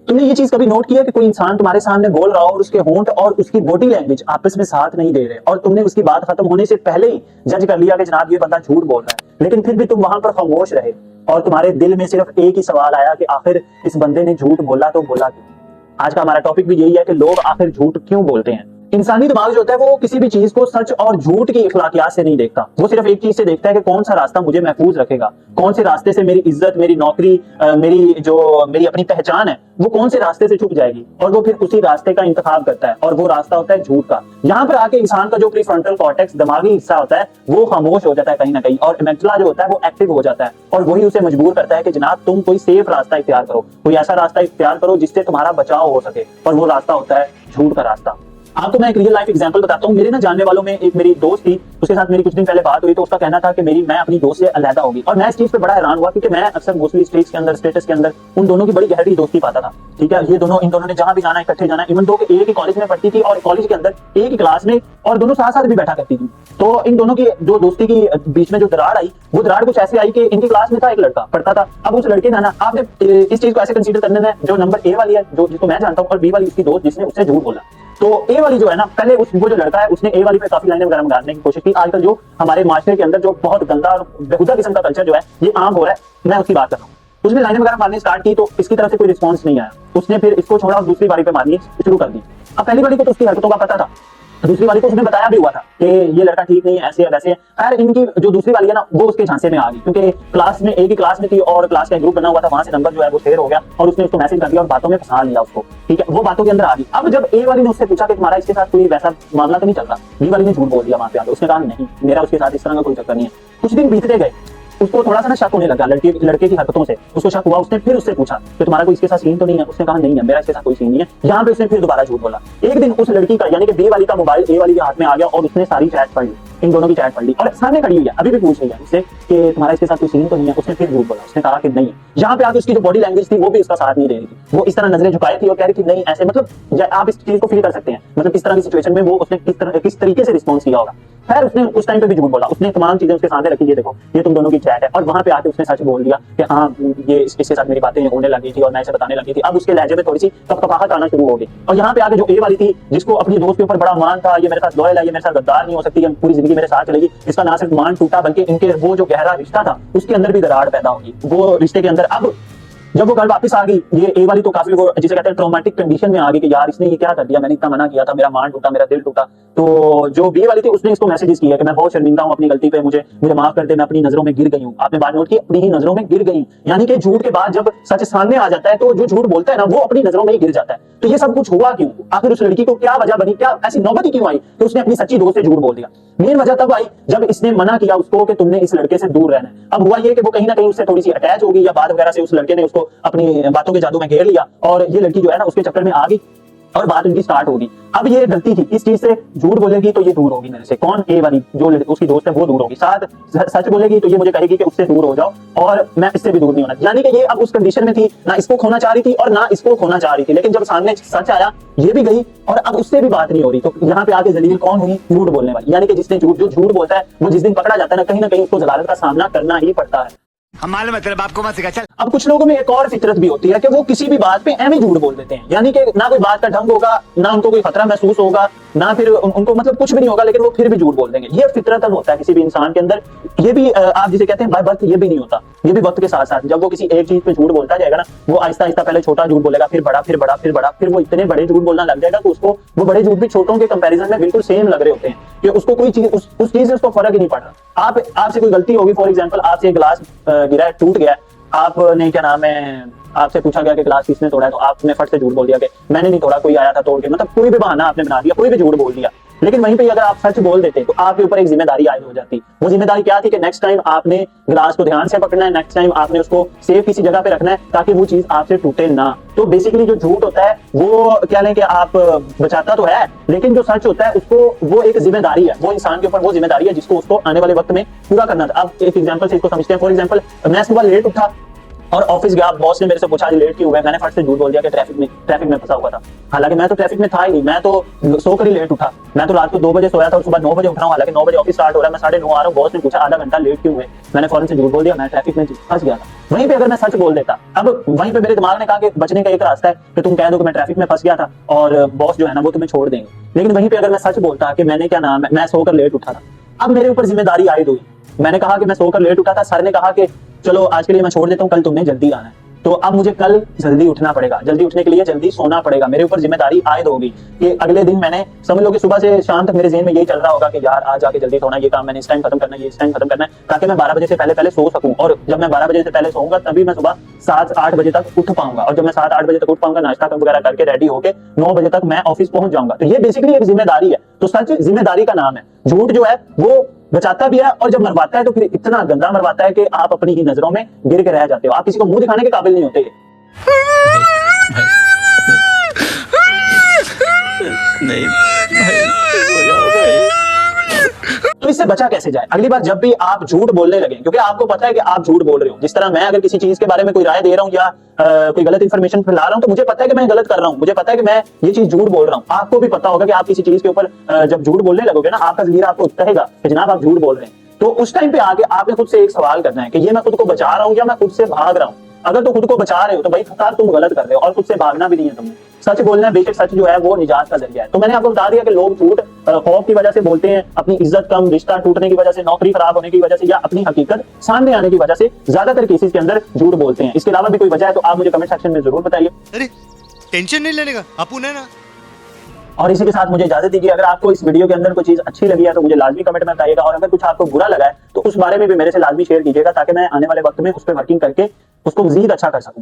तुमने ये चीज कभी नोट किया कि कोई इंसान तुम्हारे सामने बोल रहा हो और उसके होंठ और उसकी बॉडी लैंग्वेज आपस में साथ नहीं दे रहे और तुमने उसकी बात खत्म होने से पहले ही जज कर लिया कि जनाब ये बंदा झूठ बोल रहा है, लेकिन फिर भी तुम वहां पर खामोश रहे और तुम्हारे दिल में सिर्फ एक ही सवाल आया कि आखिर इस बंदे ने झूठ बोला तो बोला क्यों। आज का हमारा टॉपिक भी यही है कि लोग आखिर झूठ क्यों बोलते हैं। इंसानी दिमाग जो होता है वो किसी भी चीज को सच और झूठ की इखलाकियात से नहीं देखता, वो सिर्फ एक चीज से देखता है कि कौन सा रास्ता मुझे महफूज रखेगा, कौन से रास्ते से मेरी इज्जत, मेरी नौकरी, मेरी अपनी पहचान है वो कौन से रास्ते से छुप जाएगी, और वो फिर उसी रास्ते का इंतखाब करता है और वो रास्ता होता है झूठ का। यहाँ पर आके इंसान का जो प्रीफ्रंटल कॉर्टेक्स दिमागी हिस्सा होता है वो खामोश हो जाता है कहीं ना कहीं, और अमेग्डला जो होता है वो एक्टिव हो जाता है और वही उसे मजबूर करता है कि जनाब तुम कोई सेफ रास्ता इख्तियार करो, कोई ऐसा रास्ता इख्तियार करो जिससे तुम्हारा बचाव हो सके, और वो रास्ता होता है झूठ का रास्ता। आपको मैं एक रियल लाइफ एग्जांपल बताता हूँ। मेरे ना जानने वालों में एक मेरी दोस्त थी, उसके साथ मेरी कुछ दिन पहले बात हुई तो उसका कहना था कि मैं अपनी दोस्त से अलहदा होगी, और मैं इस चीज पे बड़ा हैरान हुआ क्योंकि मैं अक्सर मोस्टली स्टेटस के अंदर उन दोनों की बड़ी गहरी दोस्ती पाता था। ठीक है, इन दोनों ने जहां भी जाना इकट्ठे जाना, इवन दो एक ही कॉलेज में पढ़ती थी और कॉलेज के अंदर एक ही क्लास में, और दोनों साथ साथ भी बैठा करती थी। तो इन दोनों की जो दोस्ती की बीच में जो दरार आई, वो दरार कुछ ऐसे आई कि इनकी क्लास में था एक लड़का पढ़ता था। अब उस लड़के ने ना, आपने इस चीज को ऐसे कंसीडर करने में, जो नंबर ए वाली है जो जिसको मैं जानता हूँ, और बी वाली उसकी दोस्त जिसने उससे झूठ बोला। तो ए वाली जो है ना, पहले वो जो लड़का है उसने ए वाली पे काफी लाइनें वगैरह मारने की कोशिश की। आजकल जो हमारे माशरे के अंदर जो बहुत गंदा और बेहुदा किस्म का कल्चर जो है ये आम हो रहा है, मैं उसकी बात कर रहा हूँ। उसने लाइनें वगैरह मारनी स्टार्ट की तो इसकी तरफ से कोई रिस्पॉन्स नहीं आया, उसने फिर इसको छोड़ा और दूसरी बारी पे मारनी शुरू कर दी। अब पहली बारी को तो उसकी हरकतों का पता था, दूसरी वाली को उसने बताया भी हुआ था कि ये लड़का ठीक नहीं है, ऐसे है वैसे है। खैर इनकी जो दूसरी वाली है ना वो उसके झांसे में आ गई, क्योंकि क्लास में एक ही क्लास में थी और क्लास का ग्रुप बना हुआ था, वहां से नंबर जो है वो शेयर हो गया और उसने उसको मैसेज कर दिया और बातों में फंसा लिया उसको। ठीक है, वो बातों के अंदर आ गई। अब जब ए वाली ने उससे पूछा कि तुम्हारा इसके साथ कोई वैसा मामला तो नहीं चलता, बी वाली ने झूठ बोल दिया वहां पे आके। उसने कहा नहीं, मेरा उसके साथ इस तरह का कोई चक्कर नहीं है। कुछ दिन बीतते गए, उसको थोड़ा सा ना शक होने लगा लड़के की हरकतों से, उसको शक हुआ। उसने फिर उससे पूछा कि तुम्हारा कोई इसके साथ सीन तो नहीं है। उसने कहा नहीं है, मेरा इसके साथ कोई सीन नहीं है। यहाँ पे उसने फिर दोबारा झूठ बोला। एक दिन उस लड़की का यानी कि बी वाली का मोबाइल ए वाली के हाथ में आ गया और उसने सारी चैट पढ़ ली, इन दोनों की चैट पढ़ ली और सामने खड़ी हुई है, अभी भी पूछ रही है उससे कि तुम्हारा इसके साथ कोई सीन तो नहीं है। उसने फिर झूठ बोला, उसने कहा कि नहीं है। यहाँ पे आके उसकी जो बॉडी लैंग्वेज थी वो भी उसका साथ नहीं दे रही थी, वो इस तरह नजरें झुकाई थी और कह रही थी नहीं ऐसे, मतलब आप इस चीज को फील कर सकते हैं, मतलब इस तरह की सिचुएशन में वो उसने किस तरीके से रिस्पॉन्स किया होगा। खैर उसने उस टाइम पे भी झूठ बोला, उसने तमाम चीजें उसके सामने रखी, ये देखो ये तुम दोनों की चैट है, और वहां पे आके उसने सच बोल दिया कि हाँ ये इसके साथ मेरी बातें होने लगी थी और मैं इसे बताने लगी थी। अब उसके लहजे में थोड़ी सी कपकपाहट आना शुरू हो गई, और यहाँ पे आके जो ए वाली थी जिसको अपनी दोस्त के ऊपर बड़ा मान था, ये मेरे साथ लॉयल है, ये मेरे साथ गद्दार नहीं हो सकती, ये पूरी जिंदगी मेरे साथ चलेगी, इसका ना सिर्फ मान टूटा बल्कि इनके वो जो गहरा रिश्ता था उसके अंदर भी दरार पैदा होगी। वो रिश्ते के अंदर अब जब वो घर वापस आ गई, ये ए वाली तो काफी वो जिसे कहते हैं ट्रॉमेटिक कंडीशन में आ गई कि यार इसने ये क्या कर दिया, मैंने इतना मना किया था, मेरा मान टूटा, मेरा दिल टूटा। तो जो बी वाली थी उसने इसको मैसेजेस किया कि मैं बहुत शर्मिंदा हूं अपनी गलती पे, मुझे माफ कर दे, मैं अपनी नजरों में गिर गई हूं। आपने बात नोट की, अपनी ही नजरों में गिर गई हूं, यानी कि झूठ के बाद जब सच सामने आ जाता है तो जो झूठ बोलता है ना वो अपनी नजरों में ही गिर जाता है। तो ये सब कुछ हुआ क्यों, आखिर उस लड़की को क्या वजह बनी, क्या ऐसी नौबत ही क्यों आई तो उसने अपनी सच्ची दोस्त से झूठ बोल दिया। मेन वजह तब आई जब इसने मना किया उसको कि तुमने इस लड़के से दूर रहना है। अब हुआ ये कि वो कहीं ना कहीं उससे थोड़ी सी अटैच हो गई, या बात वगैरह से उस लड़के ने उसको अपनी बातों के जादू में घेर लिया और ये लड़की जो है ना उसके चक्कर में आ गई और बात उनकी स्टार्ट होगी। अब ये गलती थी, इस चीज से झूठ बोलेगी तो ये दूर होगी मेरे से। कौन, ए वाली जो उसकी दोस्त है वो दूर होगी, साथ सच बोलेगी तो ये मुझे कहेगी कि उससे दूर हो जाओ और मैं इससे भी दूर नहीं होना। यानी कि ये अब उस कंडीशन में थी, ना इसको खोना चाह रही थी और ना इसको खोना चाह रही थी, लेकिन जब सामने सच आया ये भी गई और अब उससे भी बात नहीं हो रही। तो यहाँ पे आके जलील कौन हुई, झूठ बोलने वाली, यानी कि जिसने जो झूठ बोलता है वो जिस दिन पकड़ा जाता है ना कहीं उसको जलालत का सामना करना ही पड़ता है। हम मालूम है तेरे बाप को मत सिखा चल। अब कुछ लोगों में एक और फितरत भी होती है कि वो किसी भी बात पे ऐਵੇਂ झूठ बोल देते हैं, यानी कि ना कोई बात का ढंग होगा, ना उनको कोई खतरा महसूस होगा, ना फिर उनको मतलब कुछ भी नहीं होगा, लेकिन वो फिर भी झूठ बोल देंगे। ये फितरत होता है किसी भी इंसान के अंदर। ये भी आप जिसे कहते हैं बाय बर्थ, ये भी नहीं होता, ये भी वक्त के साथ साथ जब वो किसी एक चीज पे झूठ बोलता जाएगा ना, वो आहिस्ता आहिस्ता पहले छोटा झूठ बोलेगा, फिर बड़ा, फिर बड़ा, फिर बड़ा, फिर वो इतने बड़े झूठ बोलना लग जाएगा तो उसको वो बड़े झूठ भी छोटों के कंपैरिजन में बिल्कुल सेम लग रहे होते हैं कि उसको कोई चीज उस चीज से उसको फर्क ही नहीं पड़ रहा। आपसे कोई गलती होगी, फॉर एग्जाम्पल आपसे गिलास गिरा है, टूट गया, आपने क्या नाम है, आपसे पूछा गया कि ग्लास किसने तोड़ा है, तो आपने फट से झूठ बोल दिया कि मैंने नहीं तोड़ा, कोई आया था तोड़ के, मतलब कोई भी बहाना आपने बना दिया, कोई भी झूठ बोल दिया। लेकिन वहीं पे अगर आप सच बोल देते तो आपके ऊपर एक जिम्मेदारी आयद हो जाती। वो जिम्मेदारी क्या थी कि नेक्स्ट टाइम आपने ग्लास को ध्यान से पकड़ना है, नेक्स्ट टाइम आपने उसको सेफ किसी जगह पे रखना है ताकि वो चीज आपसे टूटे ना। तो बेसिकली जो झूठ होता है वो क्या लें कि आप बचाता तो है, लेकिन जो सच होता है उसको वो एक जिम्मेदारी है, वो इंसान के ऊपर वो जिम्मेदारी है जिसको उसको आने वाले वक्त में पूरा करना था। अब एक एग्जाम्पल से इसको समझते हैं। फॉर एग्जाम्पल मैं सुबह लेट उठा और ऑफिस गया, बॉस ने मेरे से पूछा आज लेट क्यों हुआ है, मैंने फट से झूठ बोल दिया कि ट्रैफिक में फंसा हुआ था। हालांकि मैं तो ट्रैफिक में था ही नहीं, मैं तो सोकर ही लेट उठा। मैं तो रात को 2 बजे सोया था और सुबह 9 बजे उठ रहा हूँ। हालांकि 9 बजे ऑफिस स्टार्ट हो रहा है, मैं 9:30 आ रहा हूँ। बॉस ने पूछा आधा घंटा लेट क्यों हुए, मैंने फौरन से झूठ बोल दिया, मैं ट्रैफिक में फंस गया था। वहीं पे अगर मैं सच बोल देता, अब वहीं पे मेरे दिमाग ने कहा कि बचने का एक रास्ता है कि तुम कह दो कि मैं ट्रैफिक में फंस गया था और बॉस जो है ना वो तुम्हें छोड़ देंगे। लेकिन वहीं पे अगर मैं सच बोलता कि मैंने क्या नाम है, मैं सोकर लेट उठा था, अब मेरे ऊपर जिम्मेदारी आयद हुई। मैंने कहा कि मैं सोकर लेट उठा था, सर ने कहा कि चलो आज के लिए मैं छोड़ देता हूँ, कल तुमने जल्दी आना है। तो अब मुझे कल जल्दी उठना पड़ेगा, जल्दी उठने के लिए जल्दी सोना पड़ेगा। मेरे ऊपर जिम्मेदारी आयद होगी कि अगले दिन मैंने, समझ लो कि सुबह से शाम तक मेरे ज़हन में यही चल रहा होगा कि यार आज जाके जल्दी सोना, ये काम मैंने इस टाइम खत्म करना है, ये इस टाइम खत्म करना है, ताकि मैं 12 बजे से पहले सो सकूं। और जब मैं 12 बजे से पहले सोऊंगा तभी मैं सुबह 7-8 बजे तक उठ पाऊंगा। और जब मैं 7-8 बजे तक उठ पाऊंगा, नाश्ता वगैरह करके रेडी होके 9 बजे तक मैं ऑफिस पहुंच जाऊंगा। तो ये बेसिकली एक जिम्मेदारी है। तो सच जिम्मेदारी का नाम है। झूठ जो है वो बचाता भी है और जब मरवाता है तो फिर इतना गंदा मरवाता है कि आप अपनी ही नजरों में गिर के रह जाते हो। आप किसी को मुंह दिखाने के काबिल नहीं होते। नहीं तो इससे बचा कैसे जाए? अगली बार जब भी आप झूठ बोलने लगे, क्योंकि आपको पता है कि आप झूठ बोल रहे हो। जिस तरह मैं अगर किसी चीज के बारे में कोई राय दे रहा हूं या कोई गलत इंफॉर्मेशन फैला रहा हूं, तो मुझे पता है कि मैं गलत कर रहा हूं, मुझे पता है कि मैं ये चीज झूठ बोल रहा हूं। आपको भी पता होगा कि आप किसी चीज के ऊपर जब झूठ बोलने लगोगे ना, आपका ज़मीर आपको कहेगा कि जनाब आप झूठ बोल रहे हैं। तो उस टाइम पे आके आपने खुद से एक सवाल करना है कि ये मैं खुद को बचा रहा हूं या मैं खुद से भाग रहा हूं। अगर तो खुद को बचा रहे हो तो भाई फतार तुम गलत कर रहे हो और खुद से भागना भी नहीं है तुमने। सच बोलना, बेशक सच जो है वो निजात का जरिया है। तो मैंने आपको बता दिया कि लोग झूठ खौफ की वजह से बोलते हैं, अपनी इज्जत कम, रिश्ता टूटने की वजह से, नौकरी खराब होने की वजह से, या अपनी हकीकत सामने आने की वजह से ज्यादातर केसेस के अंदर झूठ बोलते हैं। इसके अलावा भी कोई वजह है तो आप मुझे कमेंट सेक्शन में जरूर बताइए। अरे टेंशन नहीं लेने का, अपुन है ना। और इसी के साथ मुझे इजाजत दीजिए। अगर आपको इस वीडियो के अंदर कोई चीज अच्छी लगी है तो मुझे लाजमी कमेंट में बताइएगा, और अगर कुछ आपको बुरा लगा है तो उस बारे में भी मेरे से लाजमी शेयर कीजिएगा, ताकि मैं आने वाले वक्त में उस पर वर्किंग करके उसको मजीद अच्छा कर सकूं।